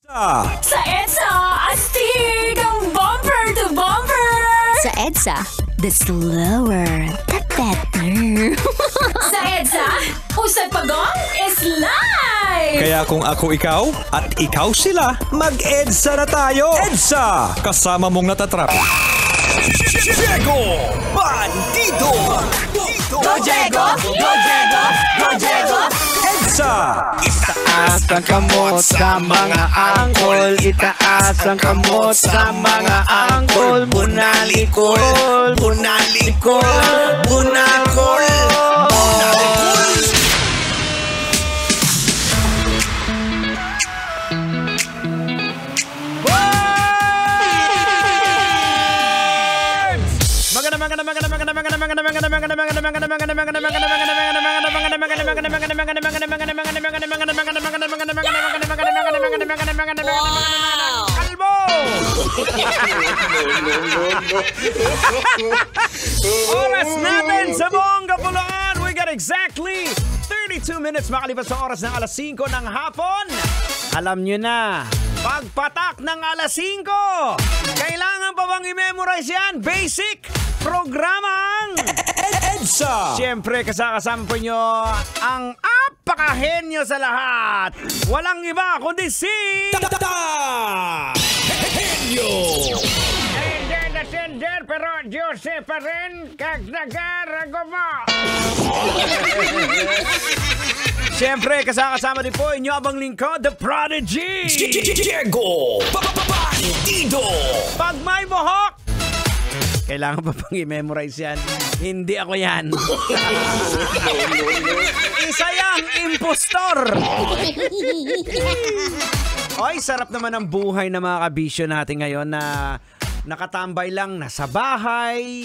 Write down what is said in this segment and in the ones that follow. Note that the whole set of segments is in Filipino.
Sa EDSA, astig ang bumper to bumper! Sa EDSA, the slower, the better. Sa EDSA, usad pagong is live! Kaya kung ako ikaw at ikaw sila, mag-EDSA na tayo! EDSA! Kasama mong natatrap. Diego Bandido! Go Diego! Go Diego! Go Diego! EDSA! Itaas ang kamot sa mga angkol. Itaas ang kamot sa mga angkol. Bunalikol, bunalikol, bunakol. Oras natin sa buong kapuluan. We got exactly 32 minutes makalipas sa oras ng alas 5 ng hapon. Alam nyo na, pagpatak ng alas 5, kailangan pa bang i-memorize yan? Basic programang EDSA! Siyempre, kasama po nyo ang apakahenyo sa lahat. Walang iba kundi si... Henyo! Tender, pero Jose pa rin kagdagarago mo. Siyempre, kasama din po inyo abang lingkod, The Prodigy. Diego Bandido! Pag may buhok, kailangan pa pang i-memorize yan. Hindi ako yan. Isa yang impostor. Oy, sarap naman ang buhay ng mga kabisyo natin ngayon na nakatambay lang, nasa bahay.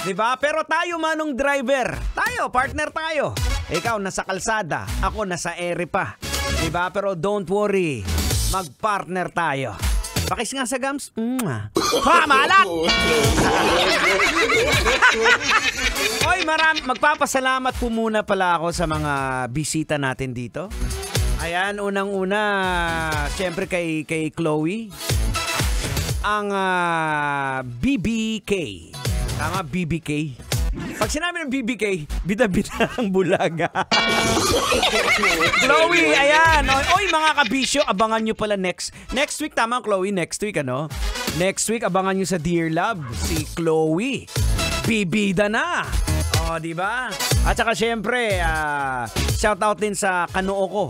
Diba? Pero tayo manong driver. Tayo, partner tayo. Ikaw nasa kalsada, ako nasa ere pa. Diba? Pero don't worry, mag-partner tayo. Pakis nga sa gums. Pamalat! Oy, magpapasalamat po muna pala ako sa mga bisita natin dito. Ayan, unang-una, siyempre kay Chloe. Ang BBK. Tama, BBK. Pag sinabi ng BBK, bida-bida ang bulaga. Chloe, ayan. Oy, mga kabisyo, abangan nyo pala next week. Tama, Chloe, next week, ano? Next week, abangan nyo sa Dear Love, si Chloe. Bibida na. O, di ba? At saka syempre, shout out din sa kanuo ko.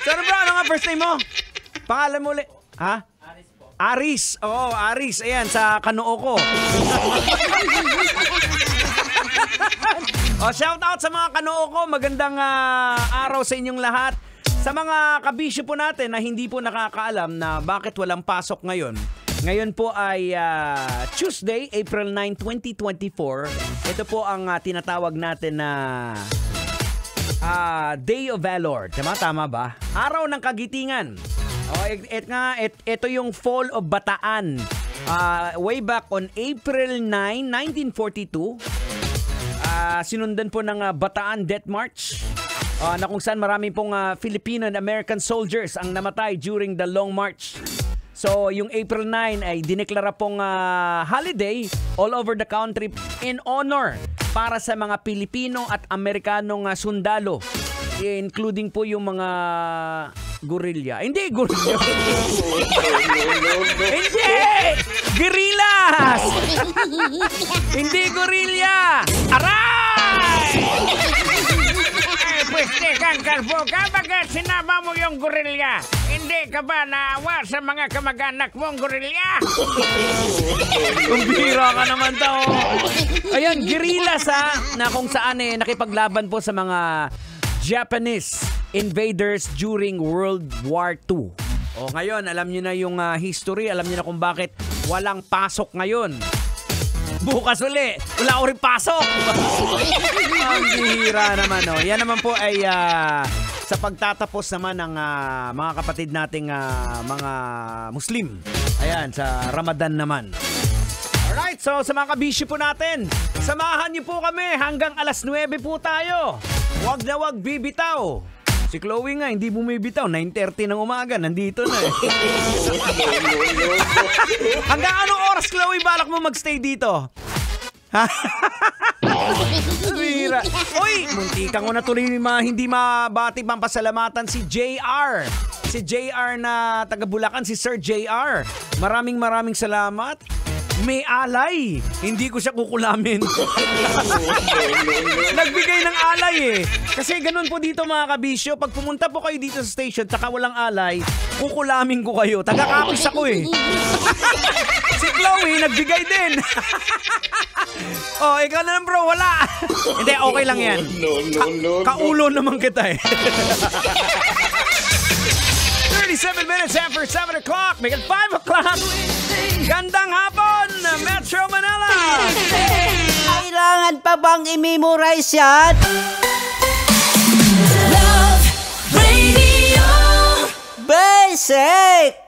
Saan ba? Ano nga first name mo? Pangalan mo ulit? Ha? Aris. Oo, Aris. Ayan, sa kanuo ko. Shout out sa mga kanuo ko. Magandang araw sa inyong lahat. Sa mga kabisyo po natin na hindi po nakakaalam na bakit walang pasok ngayon. Ngayon po ay Tuesday, April 9, 2024. Ito po ang tinatawag natin na Day of Valor. Tama ba? Araw ng Kagitingan. Ito yung Fall of Bataan. Way back on April 9, 1942. Sinundan po ng Bataan Death March. Na kung saan marami pong Filipino and American soldiers ang namatay during the Long March. So, yung April 9 ay dineklara pong holiday all over the country in honor para sa mga Pilipino at Amerikanong sundalo. Including po yung mga guerrilla. Hindi, guerrilla. Hindi! Guerrillas! Hindi guerrilla! Aray! Pues tekang kalbo ka baga sinama mo yung guerrilla. Hindi ka ba naawa sa mga kamag-anak mong guerrilla? Kumbira ka naman tao. Ayan, guerrillas na kung saan nakipaglaban po sa mga Japanese invaders during World War II. Ngayon, alam niyo na yung history. Alam niyo na kung bakit walang pasok ngayon. Bukas uli, wala ko rin pasok. Ang bihira naman. Yan naman po ay sa pagtatapos naman ng mga kapatid nating mga Muslim. Ayan, sa Ramadan naman. Alright, so sa mga kabisyo po natin, samahan niyo po kami hanggang alas 9 po tayo. Huwag na huwag bibitaw. Si Chloe nga, hindi bumibitaw. 9:30 ng umaga, nandito na eh. Hanggang anong oras, Chloe, balak mo magstay dito? Bira. Uy, muntikan ko na tuloy hindi mabati pang pasalamatan si JR. Si JR na taga Bulacan, si Sir JR. Maraming salamat. May alay. Hindi ko siya kukulamin. Nagbigay ng alay eh. Kasi ganun po dito mga kabisyo. Pag pumunta po kayo dito sa station tsaka walang alay, kukulamin ko kayo. Taga-kapis ako eh. Si Chloe, nagbigay din. Oh, ikaw na lang bro, wala. Hindi, okay lang yan. Kaulo naman kita eh. 37 minutes after 7 o'clock. Make it 5 o'clock. Gandang hapon, Metro Manila. Kailangan pa bang i-memorize yan? Love Radio. Basic!